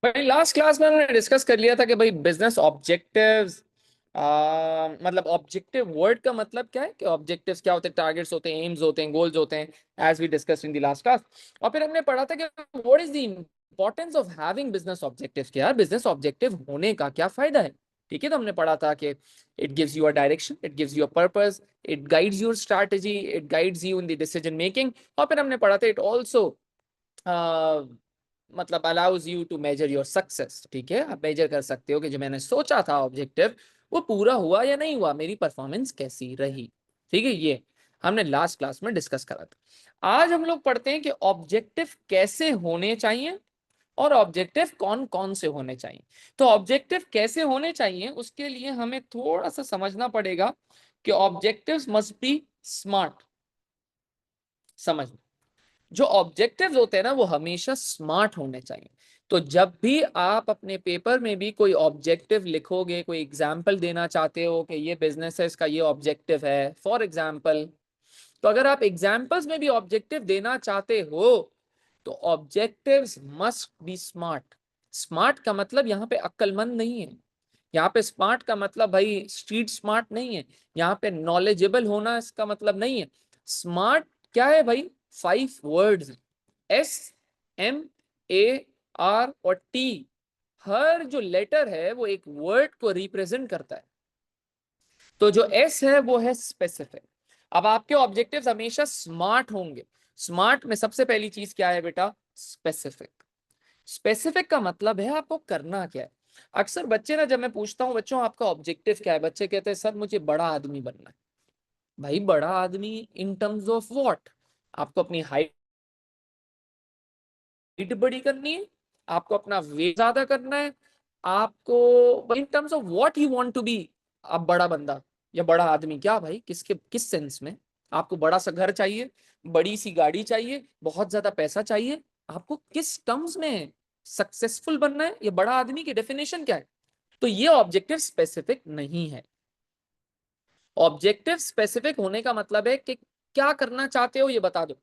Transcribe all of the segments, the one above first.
भाई last class में हमने डिस्कस कर लिया था कि भाई बिजनेस ऑब्जेक्टिव्स, मतलब ऑब्जेक्टिव वर्ड का मतलब क्या है कि ऑब्जेक्टिव्स क्या होते हैं, टारगेट्स होते हैं, एम्स होते हैं, गोल्स होते हैं, as we discuss in the last class. और फिर हमने पढ़ा था कि what is the importance of having business objectives, कि यार बिजनेस ऑब्जेक्टिव होने का क्या फायदा है। ठीक है, तो हमने पढ़ा था कि it gives you a direction, it gives you a purpose, it guides your strategy, it guides you in the decision making. और फिर हमने पढ़ा था इट ऑल्सो मतलब allows you to measure your success. ठीक है, आप मेजर कर सकते हो कि जो मैंने सोचा था ऑब्जेक्टिव वो पूरा हुआ या नहीं हुआ, मेरी परफॉर्मेंस कैसी रही। ठीक है, ये हमने लास्ट क्लास में डिस्कस करा था। आज हम लोग पढ़ते हैं कि ऑब्जेक्टिव कैसे होने चाहिए और ऑब्जेक्टिव कौन कौन से होने चाहिए। तो ऑब्जेक्टिव कैसे होने चाहिए उसके लिए हमें थोड़ा सा समझना पड़ेगा कि ऑब्जेक्टिव्स मस्ट बी स्मार्ट। समझ, जो ऑब्जेक्टिव्स होते हैं ना वो हमेशा स्मार्ट होने चाहिए। तो जब भी आप अपने पेपर में भी कोई ऑब्जेक्टिव लिखोगे, कोई एग्जाम्पल देना चाहते हो कि ये बिजनेस है, इसका ये ऑब्जेक्टिव है फॉर एग्जाम्पल, तो अगर आप एग्जाम्पल्स में भी ऑब्जेक्टिव देना चाहते हो तो objectives must be smart. Smart का मतलब यहाँ पे अक्लमंद नहीं है, यहाँ पे स्मार्ट का मतलब भाई स्ट्रीट स्मार्ट नहीं है, यहाँ पे नॉलेजेबल होना इसका मतलब नहीं है। स्मार्ट क्या है भाई? 5 वर्ड्स, SMAR और T। हर जो लेटर है वो एक वर्ड को रिप्रेजेंट करता है। तो जो S है वो है स्पेसिफिक। अब आपके ऑब्जेक्टिव्स हमेशा स्मार्ट होंगे। स्मार्ट में सबसे पहली चीज क्या है बेटा? स्पेसिफिक। स्पेसिफिक का मतलब है आपको करना क्या है। अक्सर बच्चे ना, जब मैं पूछता हूँ बच्चों आपका ऑब्जेक्टिव क्या है, बच्चे कहते हैं सर मुझे बड़ा आदमी बनना है। भाई बड़ा आदमी इन टर्म्स ऑफ व्हाट? आपको अपनी हाइट बड़ी करनी है, आपको अपना वेट ज्यादा करना है, आपको in terms of what you want to be. आप बड़ा बंदा या बड़ा आदमी क्या भाई, किसके किस सेंस में? आपको बड़ा सा घर चाहिए, बड़ी सी गाड़ी चाहिए, बहुत ज्यादा पैसा चाहिए, आपको किस टर्म्स में सक्सेसफुल बनना है? ये बड़ा आदमी की डेफिनेशन क्या है? तो ये ऑब्जेक्टिव स्पेसिफिक नहीं है। ऑब्जेक्टिव स्पेसिफिक होने का मतलब है कि क्या करना चाहते हो ये बता दो।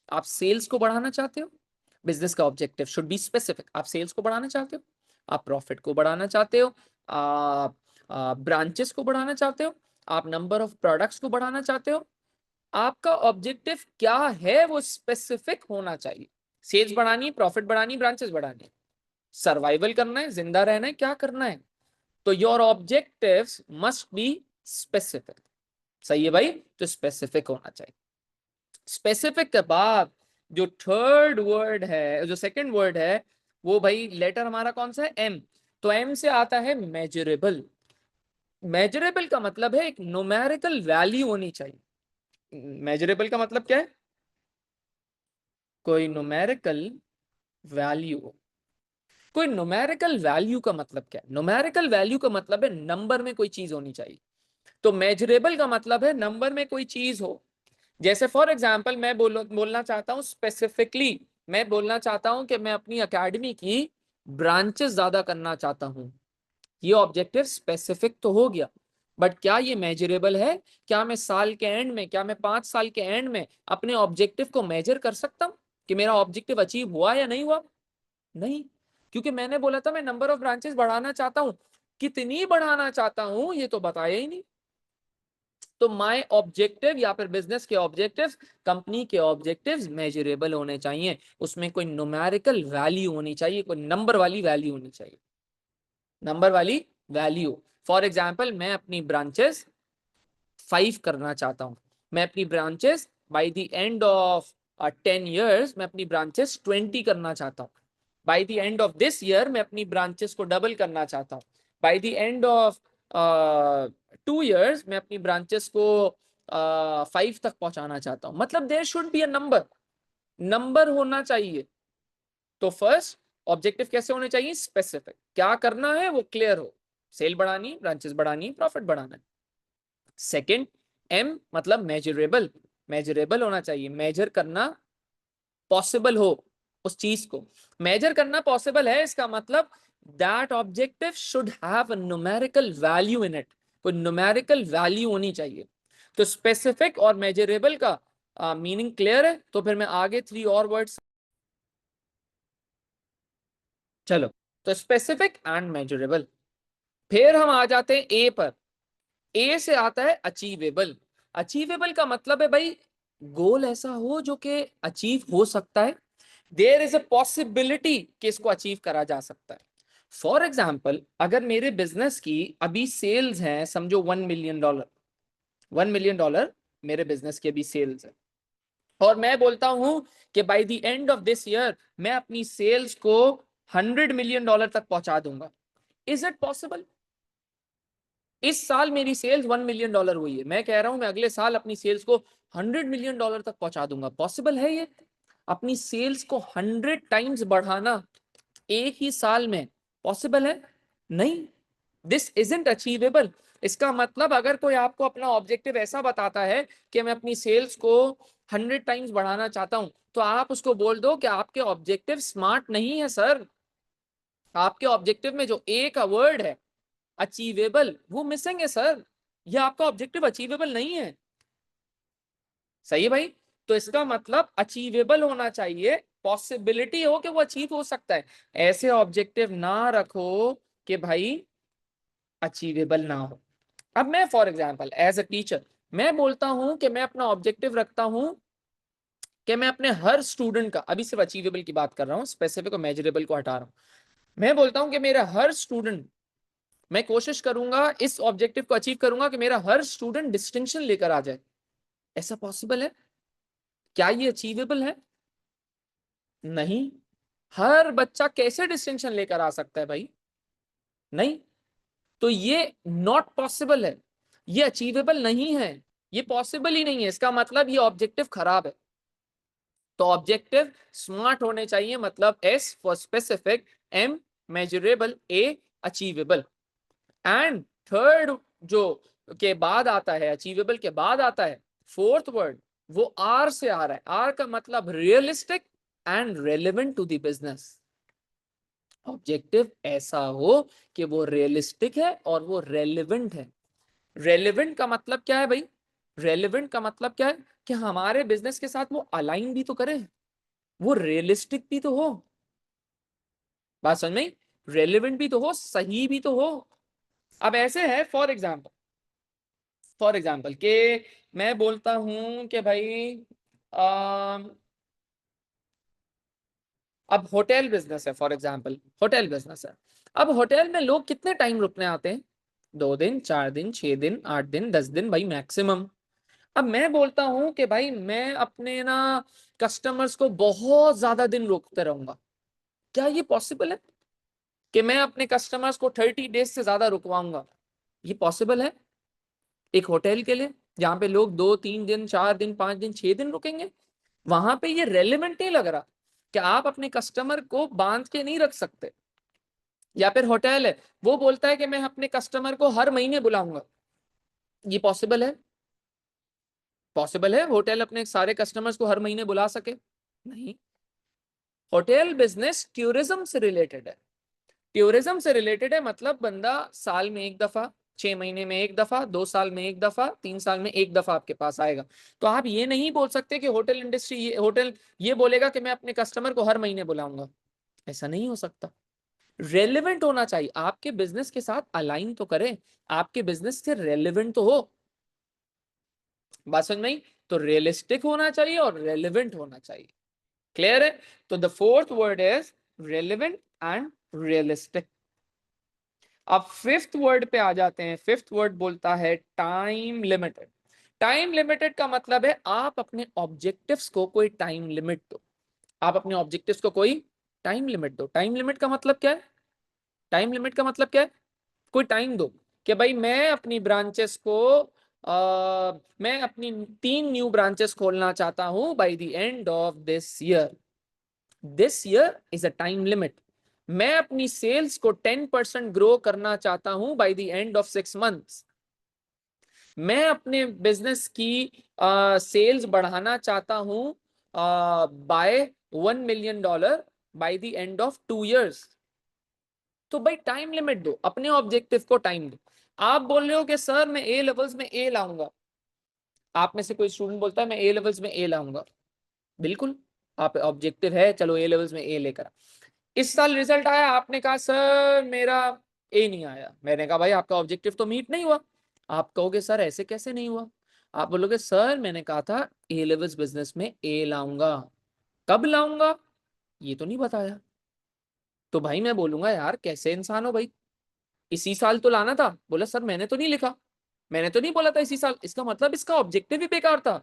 आप सेल्स को बढ़ाना चाहते हो, बिजनेस का ऑब्जेक्टिव शुड बी स्पेसिफिक। आप सेल्स को बढ़ाना चाहते हो, आप प्रॉफिट को बढ़ाना चाहते हो, आप ब्रांचेस को बढ़ाना चाहते हो, आप नंबर ऑफ प्रोडक्ट्स को बढ़ाना चाहते हो। आपका ऑब्जेक्टिव क्या है वो स्पेसिफिक होना चाहिए। सेल्स बढ़ानी है, प्रॉफिट बढ़ानी, ब्रांचेस बढ़ानी है, सर्वाइवल करना है, जिंदा रहना है, क्या करना है? तो your objectives must be specific. सही है भाई, तो स्पेसिफिक होना चाहिए। स्पेसिफिक के बाद जो थर्ड वर्ड है, जो सेकंड वर्ड है, वो भाई लेटर हमारा कौन सा है? एम। तो एम से आता है मेजरेबल। मेजरेबल का मतलब है एक न्यूमेरिकल वैल्यू होनी चाहिए। मेजरेबल का मतलब क्या है? कोई न्यूमेरिकल वैल्यू। कोई न्यूमेरिकल वैल्यू का मतलब क्या है? न्यूमेरिकल वैल्यू का मतलब है नंबर में कोई चीज होनी चाहिए। तो मेजरेबल का मतलब है नंबर में कोई चीज हो। जैसे फॉर एग्जाम्पल मैं बोलना चाहता हूँ स्पेसिफिकली, मैं बोलना चाहता हूँ कि मैं अपनी अकेडमी की ब्रांचेस ज्यादा करना चाहता हूँ। ये ऑब्जेक्टिव स्पेसिफिक तो हो गया, बट क्या ये मेजरेबल है? क्या मैं साल के एंड में, क्या मैं 5 साल के एंड में अपने ऑब्जेक्टिव को मेजर कर सकता हूँ कि मेरा ऑब्जेक्टिव अचीव हुआ या नहीं हुआ? नहीं, क्योंकि मैंने बोला था मैं नंबर ऑफ ब्रांचेस बढ़ाना चाहता हूँ, कितनी बढ़ाना चाहता हूँ ये तो बताया ही नहीं। तो माय ऑब्जेक्टिव या फिर बिजनेस के ऑब्जेक्टिव्स, कंपनी के ऑब्जेक्टिव्स मेजरेबल होने चाहिए, उसमें कोई न्यूमेरिकल वैल्यू होनी चाहिए, कोई नंबर वाली वैल्यू होनी चाहिए, नंबर वाली वैल्यू। फॉर एग्जाम्पल मैं अपनी ब्रांचेस 5 करना चाहता हूँ, मैं अपनी branches bye the end of 10 years मैं अपनी ब्रांचेस 20 करना चाहता हूँ। Bye the end of this year मैं अपनी ब्रांचेस को डबल करना चाहता हूँ। Bye the end of 2 years मैं अपनी ब्रांचेस को 5 तक पहुंचाना चाहता हूँ। मतलब there should be a number, number होना चाहिए। तो फर्स्ट ऑब्जेक्टिव कैसे होने चाहिए? स्पेसिफिक, क्या करना है वो क्लियर हो, सेल बढ़ानी, ब्रांचेस बढ़ानी, प्रॉफिट बढ़ाना है। सेकंड, एम मतलब मेजरेबल, मेजरेबल होना चाहिए, मेजर करना पॉसिबल हो उस चीज को। मेजर करना पॉसिबल है इसका मतलब that objective should have a numerical value in it, कोई न्यूमेरिकल वैल्यू होनी चाहिए। तो स्पेसिफिक और मेजरेबल का मीनिंग क्लियर है, तो फिर मैं आगे 3 और वर्ड्स, चलो तो स्पेसिफिक एंड मेजरेबल। फिर हम आ जाते हैं ए पर। ए से आता है अचीवेबल। अचीवेबल का मतलब है भाई गोल ऐसा हो जो कि अचीव हो सकता है, देयर इज अ पॉसिबिलिटी कि इसको अचीव करा जा सकता है। फॉर एग्जाम्पल, अगर मेरे बिजनेस की अभी सेल्स हैं समझो $1 मिलियन, $1 मिलियन मेरे बिजनेस की अभी सेल्स है, और मैं बोलता हूं कि bye the end of this year मैं अपनी सेल्स को $100 मिलियन तक पहुंचा दूंगा। Is it possible? इस साल मेरी सेल्स $1 मिलियन हुई है, मैं कह रहा हूं मैं अगले साल अपनी सेल्स को $100 मिलियन तक पहुंचा दूंगा। पॉसिबल है ये? अपनी सेल्स को 100 टाइम्स बढ़ाना एक ही साल में पॉसिबल है? नहीं, दिस इजंट अचीवेबल। इसका मतलब अगर कोई आपको अपना ऑब्जेक्टिव ऐसा बताता है कि मैं अपनी सेल्स को 100 टाइम्स बढ़ाना चाहता हूं, तो आप उसको बोल दो कि आपके ऑब्जेक्टिव स्मार्ट नहीं है सर। आपके ऑब्जेक्टिव में जो ए का वर्ड है अचीवेबल वो मिसिंग है सर। ये आपका ऑब्जेक्टिव अचीवेबल नहीं है। सही है भाई? तो इसका मतलब अचीवेबल होना चाहिए, पॉसिबिलिटी हो कि वो अचीव हो सकता है। ऐसे ऑब्जेक्टिव ना रखो कि भाई अचीवेबल ना हो। अब मैं for example as a teacher मैं बोलता हूं कि मैं अपना ऑब्जेक्टिव रखता हूं कि मैं अपने हर स्टूडेंट का, अभी सिर्फ अचीवेबल की बात कर रहा हूं, स्पेसिफिक और मेजरेबल को हटा रहा हूं, मैं बोलता हूं कि मेरा हर स्टूडेंट, मैं कोशिश करूंगा इस ऑब्जेक्टिव को अचीव करूंगा कि मेरा हर स्टूडेंट डिस्टिंक्शन लेकर आ जाए। ऐसा पॉसिबल है? क्या ये अचीवेबल है? नहीं। हर बच्चा कैसे डिस्टिंक्शन लेकर आ सकता है भाई? नहीं। तो ये नॉट पॉसिबल है, ये अचीवेबल नहीं है, ये पॉसिबल ही नहीं है। इसका मतलब ये ऑब्जेक्टिव खराब है। तो ऑब्जेक्टिव स्मार्ट होने चाहिए, मतलब S for specific, M measurable, A achievable. And third जो के बाद आता है, अचीवेबल के बाद आता है फोर्थ वर्ड, वो आर से आ रहा है। आर का मतलब realistic and relevant to the business. Objective ऐसा हो कि वो रियलिस्टिक है और वो रेलिवेंट है। रेलिवेंट का मतलब क्या है भाई? रेलिवेंट का मतलब क्या है कि हमारे बिजनेस के साथ वो अलाइन भी तो करे, वो रियलिस्टिक भी तो हो। बात समझ में? रेलिवेंट भी तो हो, सही भी तो हो। अब ऐसे है फॉर एग्जाम्पल के मैं बोलता हूं कि भाई अब होटल बिजनेस है, फॉर एग्जाम्पल होटल बिजनेस है। अब होटल में लोग कितने टाइम रुकने आते हैं? 2 दिन, 4 दिन, 6 दिन, 8 दिन, 10 दिन भाई मैक्सिमम। अब मैं बोलता हूं कि भाई मैं अपने ना कस्टमर्स को बहुत ज्यादा दिन रोकते रहूंगा। क्या ये पॉसिबल है कि मैं अपने कस्टमर्स को 30 डेज से ज्यादा रुकवाऊंगा? ये पॉसिबल है एक होटल के लिए जहां पे लोग 2 3 दिन, 4 दिन, 5 दिन, 6 दिन रुकेंगे? वहां पे ये रेलिवेंट नहीं लग रहा कि आप अपने कस्टमर को बांध के नहीं रख सकते। या फिर होटल है, वो बोलता है कि मैं अपने कस्टमर को हर महीने बुलाऊंगा। ये पॉसिबल है? पॉसिबल है होटल अपने सारे कस्टमर्स को हर महीने बुला सके? नहीं। होटल बिजनेस टूरिज्म से रिलेटेड है। टूरिज्म से रिलेटेड है मतलब बंदा साल में एक दफा, 6 महीने में एक दफा, 2 साल में एक दफा, 3 साल में एक दफा आपके पास आएगा। तो आप ये नहीं बोल सकते कि होटल इंडस्ट्री, होटल ये बोलेगा कि मैं अपने कस्टमर को हर महीने बुलाऊंगा। ऐसा नहीं हो सकता। रेलिवेंट होना चाहिए, आपके बिजनेस के साथ अलाइन तो करे, आपके बिजनेस से रेलिवेंट तो हो। बात समझ में आई? तो रियलिस्टिक होना चाहिए और रेलिवेंट होना चाहिए। क्लियर है? तो the fourth word is relevant and realistic. अब फिफ्थ वर्ड पे आ जाते हैं। फिफ्थ वर्ड बोलता है टाइम लिमिटेड। टाइम लिमिटेड का मतलब है आप अपने ऑब्जेक्टिव्स को कोई टाइम लिमिट दो। आप अपने ऑब्जेक्टिव्स को कोई टाइम लिमिट दो। टाइम लिमिट का मतलब क्या है? टाइम लिमिट का मतलब क्या है? कोई टाइम दो कि भाई मैं अपनी ब्रांचेस को मैं अपनी 3 न्यू ब्रांचेस खोलना चाहता हूं by the end of this year. This year is a time limit. मैं अपनी सेल्स को 10% ग्रो करना चाहता हूं by the end of 6 months. मैं अपने बिजनेस की सेल्स बढ़ाना चाहता हूं by $1 million by the end of 2 years। तो भाई टाइम लिमिट दो, अपने ऑब्जेक्टिव को टाइम दो। आप बोल रहे हो कि सर मैं ए लेवल्स में ए लाऊंगा, आप में से कोई स्टूडेंट बोलता है मैं ए लेवल्स में ए लाऊंगा, बिल्कुल आप ऑब्जेक्टिव है चलो ए लेवल्स में ए लेकर। इस साल रिजल्ट आया, आपने कहा सर मेरा ए नहीं आया, मैंने कहा भाई आपका ऑब्जेक्टिव तो मीट नहीं हुआ। आप कहोगे सर ऐसे कैसे नहीं हुआ? आप बोलोगे सर मैंने कहा था ए लेवल्स बिजनेस में ए लाऊंगा, कब लाऊंगा ये तो नहीं बताया। तो भाई मैं बोलूंगा यार कैसे इंसान हो भाई, इसी साल तो लाना था। बोला सर मैंने तो नहीं लिखा, मैंने तो नहीं बोला था इसी साल, इसका मतलब इसका ऑब्जेक्टिव ही बेकार था।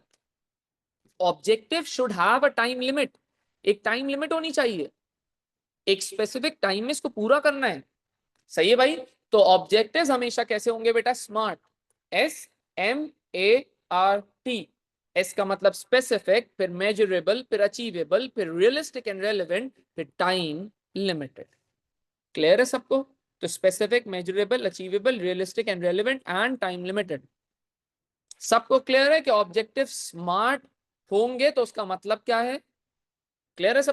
Objective should have a time limit, एक टाइम लिमिट होनी चाहिए, एक स्पेसिफिक टाइम में इसको पूरा करना है। सही है भाई। तो ऑब्जेक्टिव्स हमेशा कैसे होंगे बेटा? Smart, SMART। एस का मतलब स्पेसिफिक, फिर मेजरेबल, फिर अचीवेबल, फिर रियलिस्टिक एंड रेलेवेंट, फिर टाइम लिमिटेड। क्लियर है सबको? तो specific, measurable, achievable, realistic and relevant and time limited. सबको क्लियर है कि ऑब्जेक्टिव स्मार्ट होंगे तो उसका मतलब क्या है? क्लियर है सब?